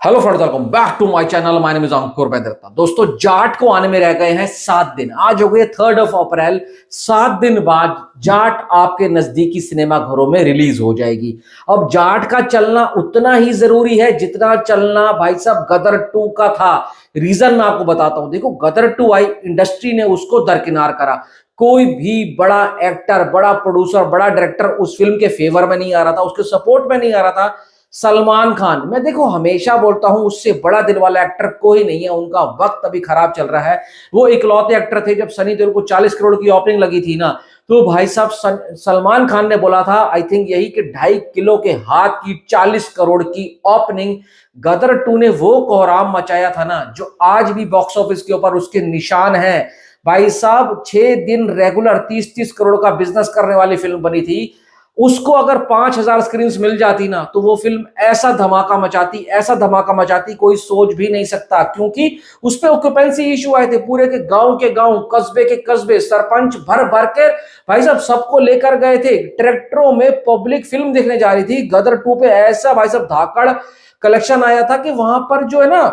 Hello friends, welcome back to my channel. My name is Ankur Bedarta. दोस्तों, जाट को आने में रह गए हैं 7 दिन। आज हो गए 3 अप्रैल। 7 दिन बाद जाट आपके नजदीकी सिनेमा घरों में रिलीज हो जाएगी। अब जाट का चलना उतना ही जरूरी है जितना चलना भाई साहब गदर 2 का था। रीजन मैं आपको बताता हूं। देखो, गदर 2 आई, इंडस्ट्री ने उसको दरकिनार करा। कोई भी बड़ा एक्टर, बड़ा प्रोड्यूसर, बड़ा डायरेक्टर उस फिल्म के फेवर में नहीं आ रहा था, उसके सपोर्ट में नहीं आ रहा था। सलमान खान, मैं देखो हमेशा बोलता हूं, उससे बड़ा दिल वाला एक्टर कोई नहीं है। उनका वक्त अभी खराब चल रहा है। वो इकलौते एक्टर थे। जब सनी देओल को 40 करोड़ की ओपनिंग लगी थी ना, तो भाई साहब सलमान खान ने बोला था, आई थिंक यही कि 2.5 किलो के हाथ की 40 करोड़ की ओपनिंग। गदर 2 ने वो कोहराम मचाया था ना, जो आज भी बॉक्स ऑफिस के ऊपर उसके निशान है। भाई साहब 6 दिन रेगुलर 30-30 करोड़ का बिजनेस करने वाली फिल्म बनी थी। उसको अगर 5,000 स्क्रीन मिल जाती ना, तो वो फिल्म ऐसा धमाका मचाती, ऐसा धमाका मचाती, कोई सोच भी नहीं सकता। क्योंकि उस पर ऑक्यूपेंसी इशू आए थे। पूरे के गांव, कस्बे के कस्बे, सरपंच भर भर के भाई साहब सबको लेकर गए थे। ट्रैक्टरों में पब्लिक फिल्म देखने जा रही थी। गदर 2 पे ऐसा भाई साहब धाकड़ कलेक्शन आया था कि वहां पर जो है ना,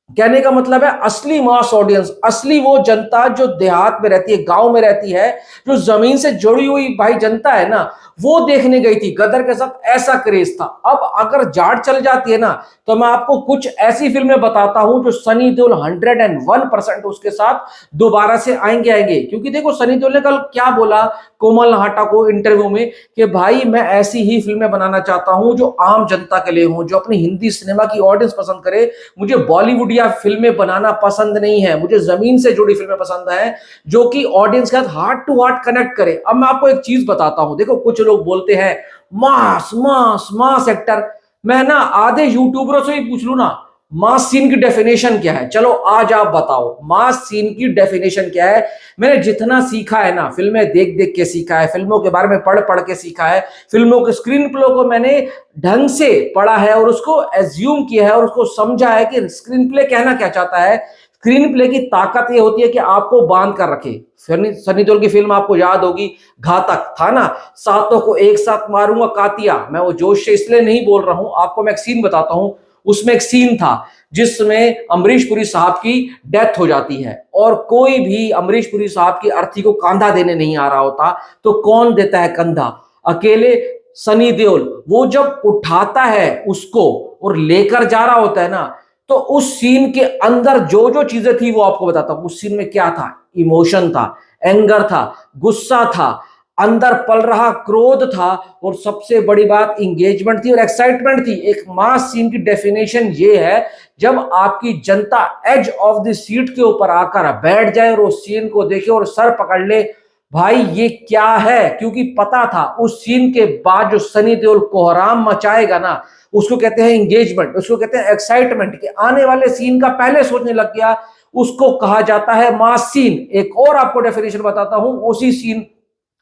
कहने का मतलब है असली मास ऑडियंस, असली वो जनता जो देहात में रहती है, गांव में रहती है, जो जमीन से जुड़ी हुई भाई जनता है ना, वो देखने गई थी। गदर के साथ ऐसा क्रेज था। अब अगर जाट चल जाती है ना, तो मैं आपको कुछ ऐसी फिल्में बताता हूं जो सनी देओल 101% उसके साथ दोबारा से आएंगे। क्योंकि देखो, सनी देओल ने कल क्या बोला कोमल नहाटा को इंटरव्यू में, कि भाई मैं ऐसी ही फिल्में बनाना चाहता हूं जो आम जनता के लिए हों, जो अपनी हिंदी सिनेमा की ऑडियंस पसंद करे। मुझे बॉलीवुड या फिल्में बनाना पसंद नहीं है, मुझे जमीन से जुड़ी फिल्में पसंद है, जो कि ऑडियंस के साथ हार्ट टू हार्ट कनेक्ट करे। अब मैं आपको एक चीज बताता हूं। देखो, कुछ लोग बोलते हैं मास मास मास एक्टर। मैं ना आधे यूट्यूबरों से ही पूछ लूं ना, मास सीन की डेफिनेशन क्या है, चलो आज आप बताओ मास सीन की डेफिनेशन क्या है। मैंने जितना सीखा है ना, फिल्में देख देख के सीखा है, फिल्मों के बारे में पढ़ पढ़ के सीखा है, फिल्मों के स्क्रीन प्ले को मैंने ढंग से पढ़ा है और उसको एज्यूम किया है और उसको समझा है कि स्क्रीन प्ले कहना क्या चाहता है। स्क्रीन प्ले की ताकत यह होती है कि आपको बांध कर रखे। सनी देओल की फिल्म आपको याद होगी, घातक था ना, सातों को एक साथ मारूंगा कातिया। मैं वो जोश से इसलिए नहीं बोल रहा हूं, आपको मैं एक सीन बताता हूं। उसमें एक सीन था जिसमें अमरीश पुरी साहब की डेथ हो जाती है, और कोई भी अमरीश पुरी साहब की अर्थी को कंधा देने नहीं आ रहा होता, तो कौन देता है कंधा? अकेले सनी देओल। वो जब उठाता है उसको और लेकर जा रहा होता है ना, तो उस सीन के अंदर जो जो चीजें थी वो आपको बताता हूं। उस सीन में क्या था? इमोशन था, एंगर था, गुस्सा था, अंदर पल रहा क्रोध था, और सबसे बड़ी बात इंगेजमेंट थी और एक्साइटमेंट थी। एक मास सीन की डेफिनेशन ये है, जब आपकी जनता एज ऑफ द सीट के ऊपर आकर बैठ जाए और उस सीन को देखे और सर पकड़ ले, भाई ये क्या है। क्योंकि पता था उस सीन के बाद जो सनी देओल कोहराम मचाएगा ना, उसको कहते हैं इंगेजमेंट, उसको कहते हैं एक्साइटमेंट, कि आने वाले सीन का पहले सोचने लग गया। उसको कहा जाता है मास सीन। एक और आपको डेफिनेशन बताता हूं उसी सीन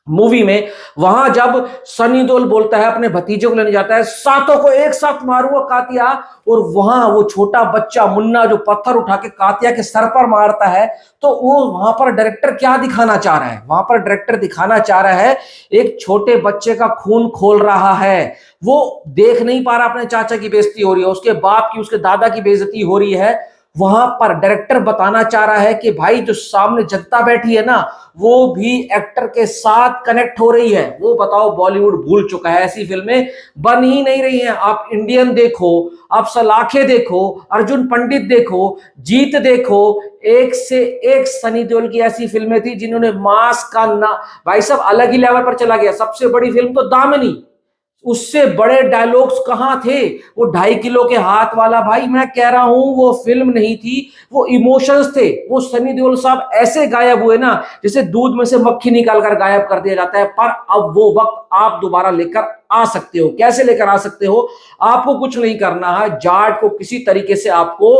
मूवी में। वहां जब सनी देओल बोलता है, अपने भतीजे को लेने जाता है, सातों को एक साथ मारूंगा कातिया, और वहां वो छोटा बच्चा मुन्ना जो पत्थर उठा के कातिया के सर पर मारता है, तो वो वहां पर डायरेक्टर क्या दिखाना चाह रहा है? वहां पर डायरेक्टर दिखाना चाह रहा है एक छोटे बच्चे का खून खोल रहा है। वो देख नहीं पा रहा, अपने चाचा की बेइज्जती हो रही है, उसके बाप की, उसके दादा की बेइज्जती हो रही है। वहां पर डायरेक्टर बताना चाह रहा है कि भाई जो सामने जनता बैठी है ना, वो भी एक्टर के साथ कनेक्ट हो रही है। वो बताओ, बॉलीवुड भूल चुका है, ऐसी फिल्में बन ही नहीं रही हैं। आप इंडियन देखो, आप सलाखे देखो, अर्जुन पंडित देखो, जीत देखो, एक से एक सनी देओल की ऐसी फिल्में थी जिन्होंने मास का ना भाई साहब अलग ही लेवल पर चला गया। सबसे बड़ी फिल्म तो दामिनी, उससे बड़े डायलॉग्स कहां थे? वो 2.5 किलो के हाथ वाला, भाई मैं कह रहा हूं वो फिल्म नहीं थी, वो इमोशंस थे। वो सनी देओल साहब ऐसे गायब हुए ना, जैसे दूध में से मक्खी निकालकर गायब कर दिया जाता है। पर अब वो वक्त आप दोबारा लेकर आ सकते हो। कैसे लेकर आ सकते हो? आपको कुछ नहीं करना है, जाट को किसी तरीके से आपको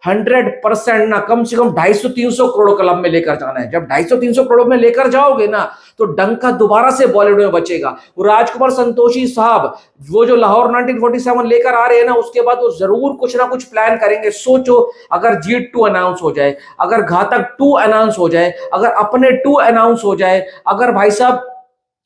100% ना, कम से कम 250-300 करोड़ क्लब में लेकर जाना है। जब 250-300 करोड़ में लेकर जाओगे ना, तो डंका दोबारा से बॉलीवुड में बचेगा। वो राजकुमार संतोषी साहब, वो जो लाहौर 1947 लेकर आ रहे हैं ना, उसके बाद वो जरूर कुछ ना कुछ प्लान करेंगे। सोचो, अगर जीत 2 अनाउंस हो जाए, अगर घातक 2 अनाउंस हो जाए, अगर अपने 2 अनाउंस हो जाए, अगर भाई साहब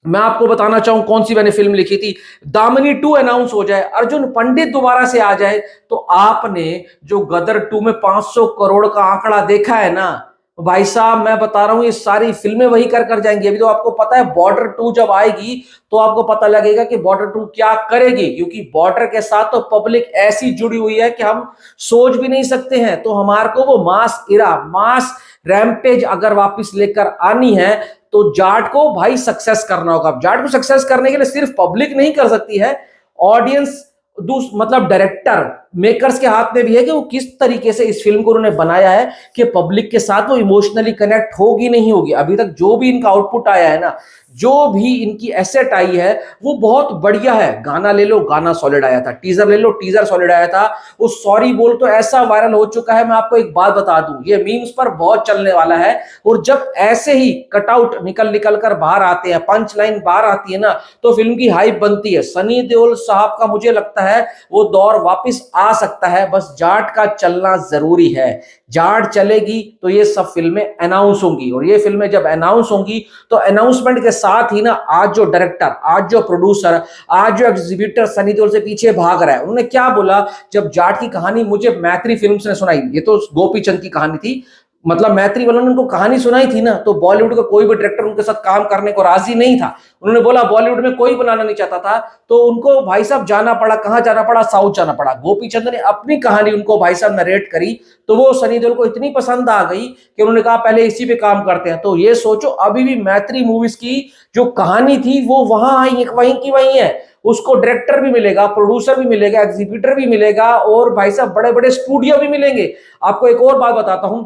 मैं आपको बताना चाहूं कौन सी मैंने फिल्म लिखी थी, दामिनी 2 अनाउंस हो जाए, अर्जुन पंडित दोबारा से आ जाए, तो आपने जो गदर 2 में 500 करोड़ का आंकड़ा देखा है ना भाई साहब, मैं बता रहा हूं ये सारी फिल्में वही कर कर जाएंगी। अभी तो आपको पता है बॉर्डर 2 जब आएगी तो आपको पता लगेगा कि बॉर्डर 2 क्या करेगी, क्योंकि बॉर्डर के साथ तो पब्लिक ऐसी जुड़ी हुई है कि हम सोच भी नहीं सकते हैं। तो हमारे को वो मास इरा, मास रैम्पेज अगर वापस लेकर आनी है तो जाट को भाई सक्सेस करना होगा। जाट को सक्सेस करने के लिए सिर्फ पब्लिक नहीं कर सकती है, ऑडियंस, मतलब डायरेक्टर मेकर्स के हाथ में भी है कि वो किस तरीके से इस फिल्म को उन्होंने बनाया है कि पब्लिक के साथ वो इमोशनली कनेक्ट होगी नहीं होगी। अभी तक जो भी इनका आउटपुट आया है ना, जो भी इनकी एसेट आई है वो बहुत बढ़िया है। गाना ले लो, गाना सॉलिड आया था, टीजर ले लो, टीजर सॉलिड आया था। वो सॉरी बोल तो ऐसा वायरल हो चुका है, मैं आपको एक बात बता दूं, ये मीम्स पर बहुत चलने वाला है। और जब ऐसे ही कटआउट निकल निकल कर बाहर आते हैं, पंच लाइन बाहर आती है ना, तो फिल्म की हाइप बनती है। सनी देओल साहब का मुझे लगता है वो दौर वापस आ सकता है, बस जाट का चलना जरूरी है। जाट चलेगी तो ये सब फिल्में अनाउंस होंगी, और ये फिल्में जब अनाउंस होंगी तो अनाउंसमेंट के साथ ही ना, आज जो डायरेक्टर, आज जो प्रोड्यूसर, आज जो एग्जीबिटर सनी देओल से पीछे भाग रहा है, उन्होंने क्या बोला जब जाट की कहानी मुझे मैत्री फिल्म्स ने सुनाई, ये तो गोपी चंद की कहानी थी, मतलब मैत्री वालों ने उनको कहानी सुनाई थी ना, तो बॉलीवुड का कोई भी डायरेक्टर उनके साथ काम करने को राजी नहीं था। उन्होंने बोला बॉलीवुड में कोई बनाना नहीं चाहता था, तो उनको भाई साहब जाना पड़ा, कहां जाना पड़ा, साउथ जाना पड़ा। गोपी चंद ने अपनी कहानी उनको भाई साहब नरेट करी, तो वो सनी देओल को इतनी पसंद आ गई कि उन्होंने कहा पहले इसी पे काम करते हैं। तो ये सोचो अभी भी मैत्री मूवीज की जो कहानी थी वो वहां आई, वहीं की वहीं है। उसको डायरेक्टर भी मिलेगा, प्रोड्यूसर भी मिलेगा, एग्जीबिटर भी मिलेगा, और भाई साहब बड़े बड़े स्टूडियो भी मिलेंगे। आपको एक और बात बताता हूं,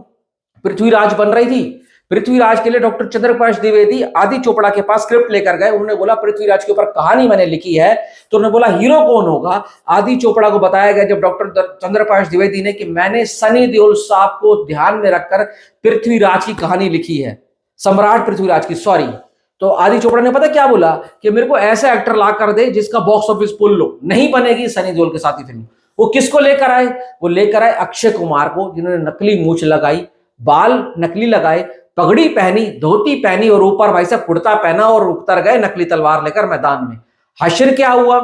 पृथ्वीराज बन रही थी, पृथ्वीराज के लिए डॉक्टर चंद्रप्रकाश द्विवेदी आदि चोपड़ा के पास स्क्रिप्ट लेकर गए। उन्होंने बोला पृथ्वीराज के ऊपर कहानी मैंने लिखी है, तो उन्होंने बोला हीरो कौन होगा। आदि चोपड़ा को बताया गया जब डॉक्टर चंद्रप्रकाश द्विवेदी ने कि मैंने सनी देओल साहब को ध्यान में रखकर पृथ्वीराज की कहानी लिखी है, सम्राट पृथ्वीराज की, सॉरी। तो आदि चोपड़ा ने पता क्या बोला कि मेरे को ऐसा एक्टर ला कर दे जिसका बॉक्स ऑफिस पुल लो। नहीं बनेगी सनी देओल के साथ ही फिल्म। वो किसको लेकर आए, वो लेकर आए अक्षय कुमार को, जिन्होंने नकली मूंछ लगाई, बाल नकली लगाए, पगड़ी पहनी, धोती पहनी, और ऊपर भाई साहब कुर्ता पहना, और उतर गए नकली तलवार लेकर मैदान में। हश्र क्या हुआ,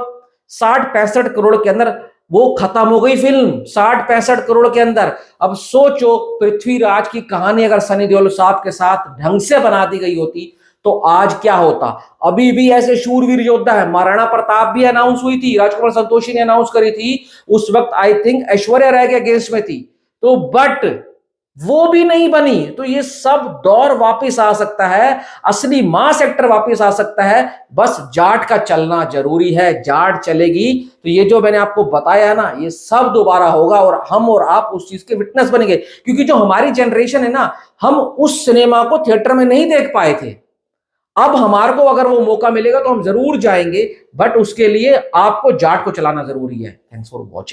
60-65 करोड़ के अंदर वो खत्म हो गई फिल्म, 60-65 करोड़ के अंदर। अब सोचो पृथ्वीराज की कहानी अगर सनी देओल साहब के साथ ढंग से बना दी गई होती तो आज क्या होता। अभी भी ऐसे शूरवीर योद्धा है, महाराणा प्रताप भी अनाउंस हुई थी, राजकुमार संतोषी ने अनाउंस करी थी, उस वक्त आई थिंक ऐश्वर्या राय के अगेंस्ट में थी, तो बट वो भी नहीं बनी। तो ये सब दौर वापस आ सकता है, असली मास एक्टर वापस आ सकता है, बस जाट का चलना जरूरी है। जाट चलेगी तो ये जो मैंने आपको बताया ना, ये सब दोबारा होगा, और हम और आप उस चीज के विटनेस बनेंगे। क्योंकि जो हमारी जनरेशन है ना, हम उस सिनेमा को थिएटर में नहीं देख पाए थे। अब हमारे को अगर वो मौका मिलेगा तो हम जरूर जाएंगे, बट उसके लिए आपको जाट को चलाना जरूरी है। Thanks for watching.